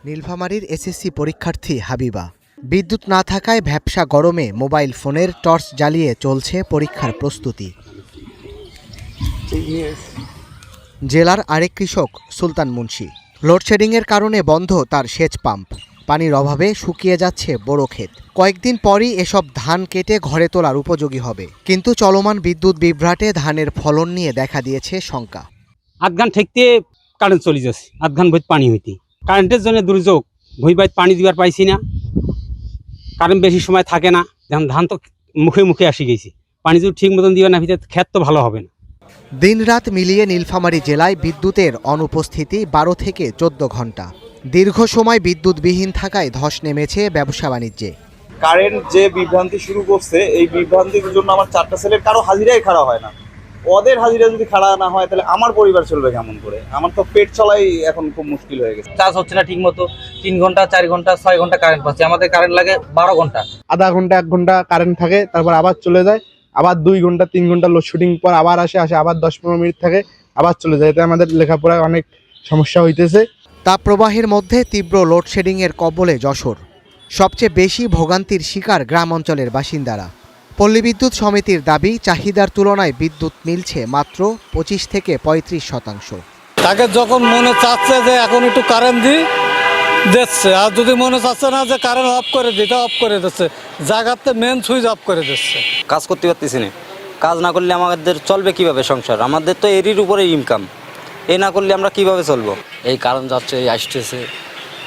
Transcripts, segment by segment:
নীলফামারীর এসএসসি পরীক্ষার্থী হাবিবা। বিদ্যুৎ না থাকায় ভ্যাপসা গরমে মোবাইল ফোনের টর্চ জ্বালিয়ে চলছে পরীক্ষার প্রস্তুতি। জেলার আরেক কৃষক সুলতান মুন্সি। লোডশেডিংয়ের কারণে বন্ধ তার সেচ পাম্প। পানির অভাবে শুকিয়ে যাচ্ছে বোরো ক্ষেত। কয়েকদিন পরই এসব ধান কেটে ঘরে তোলার উপযোগী হবে, কিন্তু চলমান বিদ্যুৎ বিভ্রাটে ধানের ফলন নিয়ে দেখা দিয়েছে শঙ্কা। আধঘান ঠেকতে কারেন্ট চলে যাচ্ছে, আধঘান বইত পানি হইতে কারেন্টের জন্য দুর্যোগ। ভই বাইত পানি দিবার পাইছি না, কারেন্ট বেশি সময় থাকে না। যেমন ধান তো মুখে মুখে আসি গেছি, পানি যদি ঠিক মতন দিবে না ভিতরে ক্ষেত তো ভালো হবে না। দিনরাত মিলিয়ে নীলফামারী জেলায় বিদ্যুতের অনুপস্থিতি 12 থেকে 14 ঘন্টা। দীর্ঘ সময় বিদ্যুৎবিহীন থাকায় ধস নেমেছে ব্যবসা বাণিজ্যে। কারেন্ট যে বিভ্রান্তি শুরু করছে, এই বিভ্রান্তির জন্য আমার 4টা ছেলের কারো হাজিরাই খাড়া হয় না। ওদের হাজিরা যদি খাড়া না হয় তাহলে আমার পরিবার চলবে কেমন করে? আমার তো পেট চলাই এখন খুব মুশকিল হয়ে গেছে। চার্জ হচ্ছে না ঠিক মতো। 3 ঘন্টা 4 ঘন্টা 6 ঘন্টা কারেন্ট পাচ্ছে, আমাদের কারেন্ট লাগে 12 ঘন্টা। আধা ঘন্টা 1 ঘন্টা কারেন্ট থাকে, তারপর আবার চলে যায়, আবার 2 ঘন্টা 3 ঘন্টা লোডশেডিং পর আবার আসে আবার 10-15 মিনিট থাকে, আবার চলে যায়। এতে আমাদের লেখাপড়ায় অনেক সমস্যা হইতেছে। তাপপ্রবাহের মধ্যে তীব্র লোডশেডিংয়ের কবলে যশোর। সবচেয়ে বেশি ভোগান্তির শিকার গ্রাম অঞ্চলের বাসিন্দারা। পল্লী বিদ্যুৎ সমিতির দাবি, চাহিদার তুলনায় বিদ্যুৎ মিলছে মাত্র 25 থেকে 35%। তাকে যখন মনে চাচ্ছে যে এখন একটু কারেন্ট দিচ্ছে, আর যদি মনে চাচ্ছে না যে কারেন্ট অফ করে দিতে, অফ করে দিচ্ছে। জায়গাতে মেন সুইচ অফ করে দিচ্ছে। কাজ করতে পারতেছি না। কাজ না করলে আমাদের চলবে কিভাবে সংসার? আমাদের তো এরির উপরে ইনকাম, এ না করলে আমরা কিভাবে চলবো? এই কারণ যাচ্ছে, আসতেছে,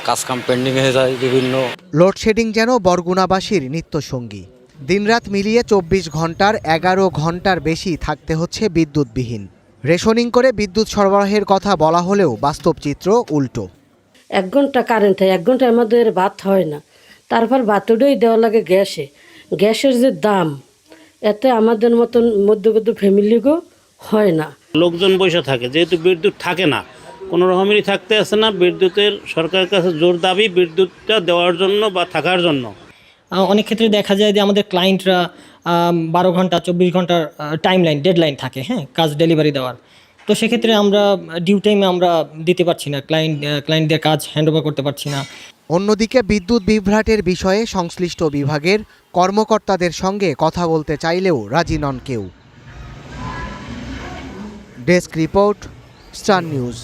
কাজ কাম পেন্ডিং হয়ে যায় বিভিন্ন। লোডশেডিং যেন বরগুনাবাসীর নিত্যসঙ্গী। দিনরাত মিলিয়ে 24 ঘন্টার 11 ঘন্টার বেশি থাকতে হচ্ছে বিদ্যুৎবিহীন। রেশনিং করে বিদ্যুৎ সরবরাহের কথা বলা হলেও বাস্তব চিত্র উল্টো। 1 ঘন্টা কারেন্ট হয়, 1 ঘন্টার মধ্যে ভাত হয় না। তারপর ভাতটাই দেওয়া লাগে গ্যাসে। গ্যাসের যে দাম, এতে আমাদের মতন মধ্যবিত্ত ফ্যামিলিগো হয় না। লোকজন বসে থাকে, যেহেতু বিদ্যুৎ থাকে না, কোনো রকমেরই থাকতে আসে না। বিদ্যুতের সরকারের কাছে জোর দাবি বিদ্যুৎটা দেওয়ার জন্য বা থাকার জন্য। অনেক ক্ষেত্রে দেখা যায় যে আমাদের ক্লায়েন্টরা 12 ঘন্টা 24 ঘন্টার টাইমলাইন ডেডলাইন থাকে, হ্যাঁ, কাজ ডেলিভারি দেওয়ার। তো সেক্ষেত্রে আমরা ডিউ টাইমে আমরা দিতে পারছি না, ক্লায়েন্টদের কাজ হ্যান্ডওভার করতে পারছি না। অন্যদিকে বিদ্যুৎ বিভ্রাটের বিষয়ে সংশ্লিষ্ট বিভাগের কর্মকর্তাদের সঙ্গে কথা বলতে চাইলেও রাজি নন কেউ। Desk report, star news.